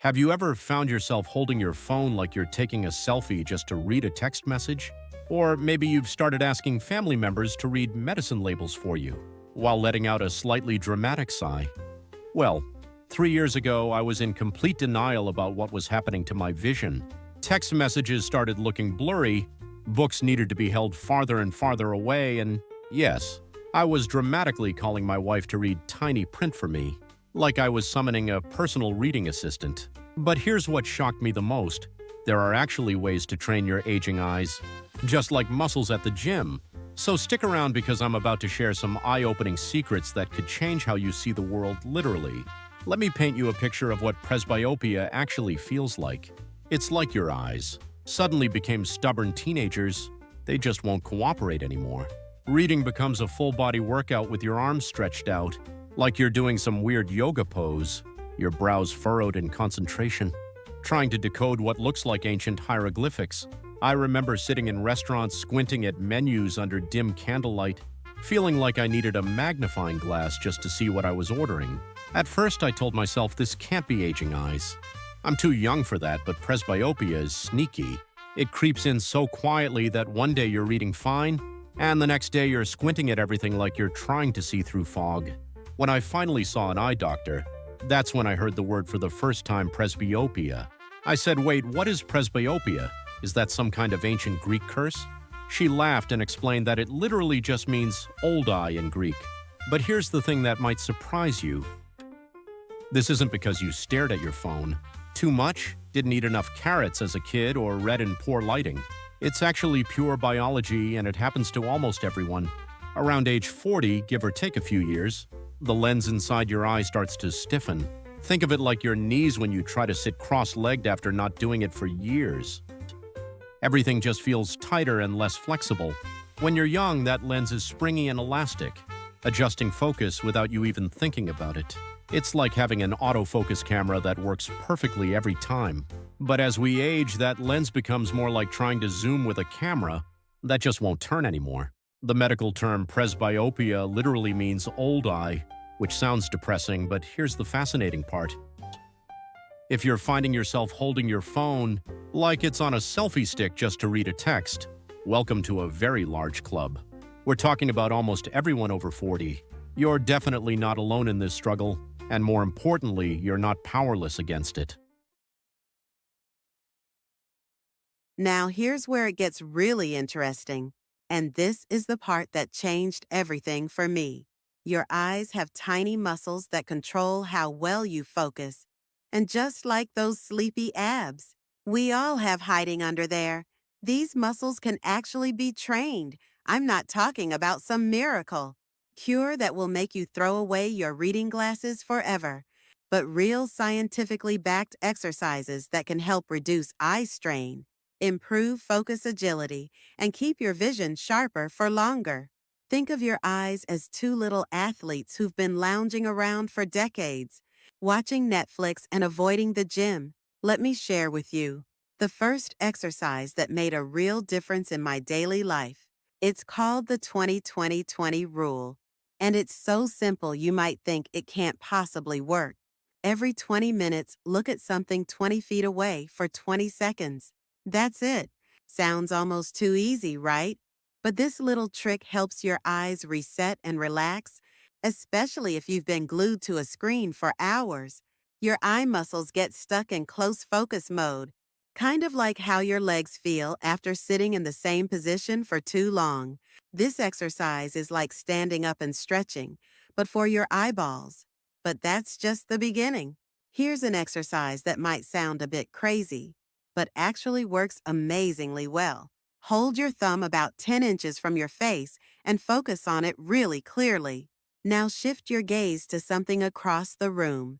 Have you ever found yourself holding your phone like you're taking a selfie just to read a text message? Or maybe you've started asking family members to read medicine labels for you, while letting out a slightly dramatic sigh. Well, 3 years ago, I was in complete denial about what was happening to my vision. Text messages started looking blurry, books needed to be held farther and farther away, and yes, I was dramatically calling my wife to read tiny print for me, like I was summoning a personal reading assistant. But here's what shocked me the most. There are actually ways to train your aging eyes, just like muscles at the gym. So stick around because I'm about to share some eye-opening secrets that could change how you see the world literally. Let me paint you a picture of what presbyopia actually feels like. It's like your eyes suddenly became stubborn teenagers. They just won't cooperate anymore. Reading becomes a full-body workout with your arms stretched out, like you're doing some weird yoga pose, your brows furrowed in concentration, trying to decode what looks like ancient hieroglyphics. I remember sitting in restaurants squinting at menus under dim candlelight, feeling like I needed a magnifying glass just to see what I was ordering. At first, I told myself this can't be aging eyes. I'm too young for that, but presbyopia is sneaky. It creeps in so quietly that one day you're reading fine, and the next day you're squinting at everything like you're trying to see through fog. When I finally saw an eye doctor, that's when I heard the word for the first time, presbyopia. I said, wait, what is presbyopia? Is that some kind of ancient Greek curse? She laughed and explained that it literally just means old eye in Greek. But here's the thing that might surprise you. This isn't because you stared at your phone too much, didn't eat enough carrots as a kid, or read in poor lighting. It's actually pure biology, and it happens to almost everyone. Around age 40, give or take a few years, the lens inside your eye starts to stiffen. Think of it like your knees when you try to sit cross-legged after not doing it for years. Everything just feels tighter and less flexible. When you're young, that lens is springy and elastic, adjusting focus without you even thinking about it. It's like having an autofocus camera that works perfectly every time. But as we age, that lens becomes more like trying to zoom with a camera that just won't turn anymore. The medical term presbyopia literally means old eye, which sounds depressing, but here's the fascinating part. If you're finding yourself holding your phone like it's on a selfie stick just to read a text, welcome to a very large club. We're talking about almost everyone over 40. You're definitely not alone in this struggle, and more importantly, you're not powerless against it. Now here's where it gets really interesting. And this is the part that changed everything for me. Your eyes have tiny muscles that control how well you focus. And just like those sleepy abs we all have hiding under there, these muscles can actually be trained. I'm not talking about some miracle cure that will make you throw away your reading glasses forever, but real scientifically backed exercises that can help reduce eye strain, improve focus agility, and keep your vision sharper for longer. Think of your eyes as two little athletes who've been lounging around for decades, watching Netflix and avoiding the gym. Let me share with you the first exercise that made a real difference in my daily life. It's called the 20-20-20 rule, and it's so simple you might think it can't possibly work. Every 20 minutes, look at something 20 feet away for 20 seconds. That's it. Sounds almost too easy, right? But this little trick helps your eyes reset and relax, especially if you've been glued to a screen for hours. Your eye muscles get stuck in close focus mode, kind of like how your legs feel after sitting in the same position for too long. This exercise is like standing up and stretching, but for your eyeballs. But that's just the beginning. Here's an exercise that might sound a bit crazy, but actually works amazingly well. Hold your thumb about 10 inches from your face and focus on it really clearly. Now shift your gaze to something across the room,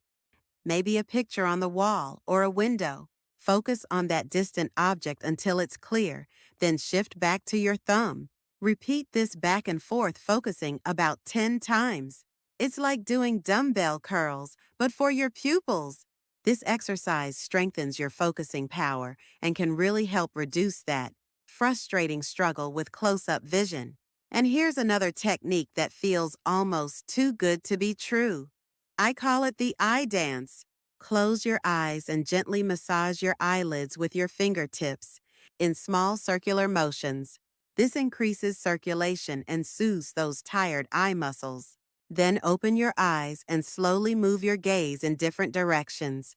maybe a picture on the wall or a window. Focus on that distant object until it's clear, then shift back to your thumb. Repeat this back and forth, focusing about 10 times. It's like doing dumbbell curls, but for your pupils. This exercise strengthens your focusing power and can really help reduce that frustrating struggle with close-up vision. And here's another technique that feels almost too good to be true. I call it the eye dance. Close your eyes and gently massage your eyelids with your fingertips in small circular motions. This increases circulation and soothes those tired eye muscles. Then open your eyes and slowly move your gaze in different directions: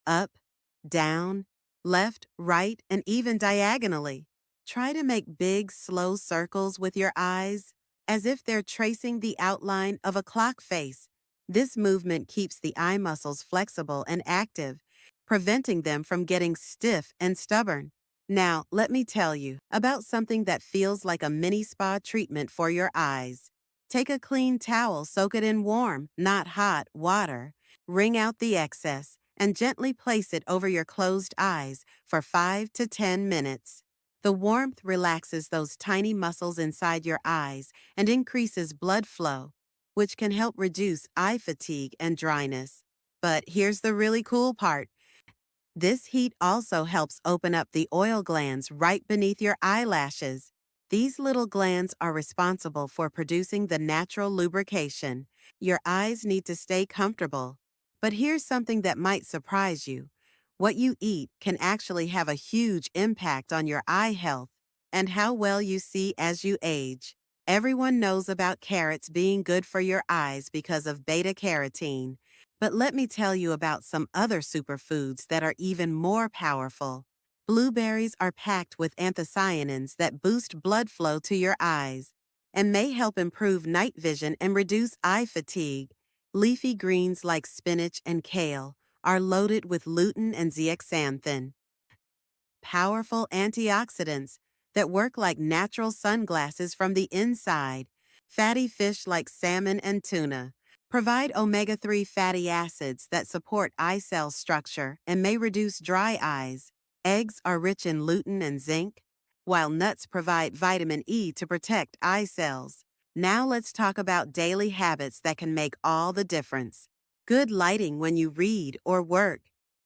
up, down, left, right, and even diagonally. Try to make big, slow circles with your eyes, as if they're tracing the outline of a clock face. This movement keeps the eye muscles flexible and active, preventing them from getting stiff and stubborn. Now, let me tell you about something that feels like a mini spa treatment for your eyes. Take a clean towel, soak it in warm, not hot, water. Wring out the excess and gently place it over your closed eyes for 5 to 10 minutes. The warmth relaxes those tiny muscles inside your eyes and increases blood flow, which can help reduce eye fatigue and dryness. But here's the really cool part. This heat also helps open up the oil glands right beneath your eyelashes. These little glands are responsible for producing the natural lubrication. Your eyes need to stay comfortable. But here's something that might surprise you. What you eat can actually have a huge impact on your eye health and how well you see as you age. Everyone knows about carrots being good for your eyes because of beta-carotene. But let me tell you about some other superfoods that are even more powerful. Blueberries are packed with anthocyanins that boost blood flow to your eyes and may help improve night vision and reduce eye fatigue. Leafy greens like spinach and kale are loaded with lutein and zeaxanthin, powerful antioxidants that work like natural sunglasses from the inside. Fatty fish like salmon and tuna provide omega-3 fatty acids that support eye cell structure and may reduce dry eyes. Eggs are rich in lutein and zinc, while nuts provide vitamin E to protect eye cells. Now let's talk about daily habits that can make all the difference. Good lighting when you read or work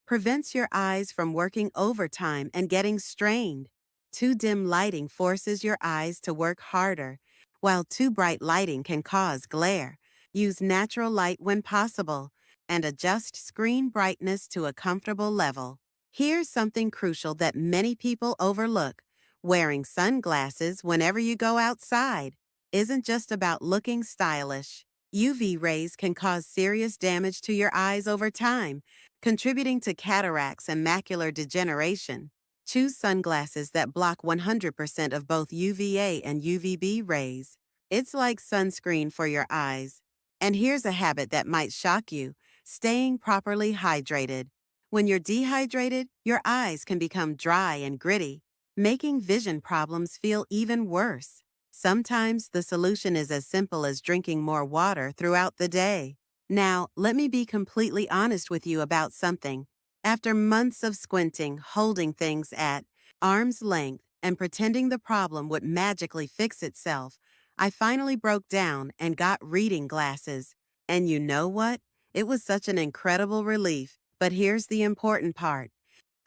prevents your eyes from working overtime and getting strained. Too dim lighting forces your eyes to work harder, while too bright lighting can cause glare. Use natural light when possible and adjust screen brightness to a comfortable level. Here's something crucial that many people overlook. Wearing sunglasses whenever you go outside isn't just about looking stylish. UV rays can cause serious damage to your eyes over time, contributing to cataracts and macular degeneration. Choose sunglasses that block 100% of both UVA and UVB rays. It's like sunscreen for your eyes. And here's a habit that might shock you: staying properly hydrated. When you're dehydrated, your eyes can become dry and gritty, making vision problems feel even worse. Sometimes the solution is as simple as drinking more water throughout the day. Now, let me be completely honest with you about something. After months of squinting, holding things at arm's length, and pretending the problem would magically fix itself, I finally broke down and got reading glasses. And you know what? It was such an incredible relief. But here's the important part.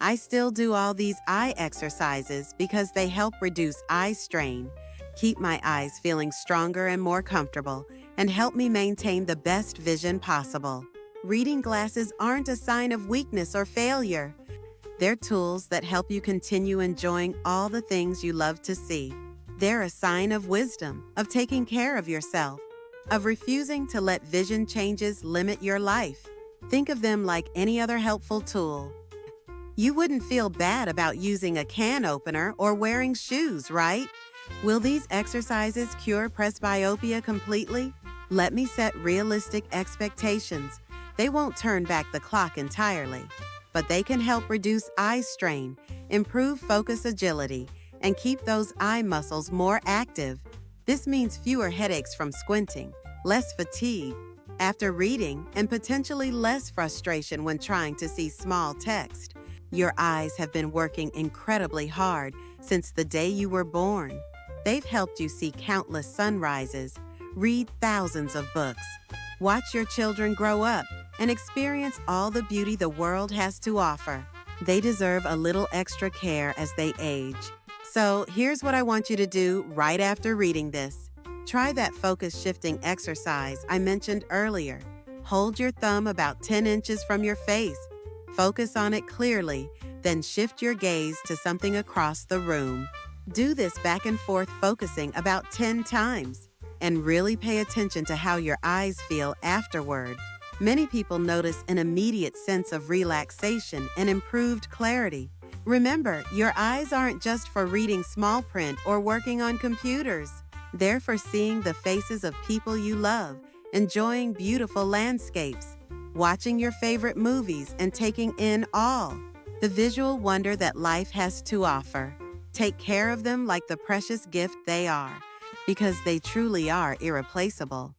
I still do all these eye exercises because they help reduce eye strain, keep my eyes feeling stronger and more comfortable, and help me maintain the best vision possible. Reading glasses aren't a sign of weakness or failure. They're tools that help you continue enjoying all the things you love to see. They're a sign of wisdom, of taking care of yourself, of refusing to let vision changes limit your life. Think of them like any other helpful tool. You wouldn't feel bad about using a can opener or wearing shoes, right? Will these exercises cure presbyopia completely? Let me set realistic expectations. They won't turn back the clock entirely, but they can help reduce eye strain, improve focus agility, and keep those eye muscles more active. This means fewer headaches from squinting, less fatigue after reading, and potentially less frustration when trying to see small text. Your eyes have been working incredibly hard since the day you were born. They've helped you see countless sunrises, read thousands of books, watch your children grow up, and experience all the beauty the world has to offer. They deserve a little extra care as they age. So here's what I want you to do right after reading this. Try that focus shifting exercise I mentioned earlier. Hold your thumb about 10 inches from your face Focus on it clearly, then shift your gaze to something across the room. Do this back and forth focusing about 10 times, and really pay attention to how your eyes feel afterward. Many people notice an immediate sense of relaxation and improved clarity. Remember, your eyes aren't just for reading small print or working on computers. They're for seeing the faces of people you love, enjoying beautiful landscapes, watching your favorite movies, and taking in all the visual wonder that life has to offer. Take care of them like the precious gift they are, because they truly are irreplaceable.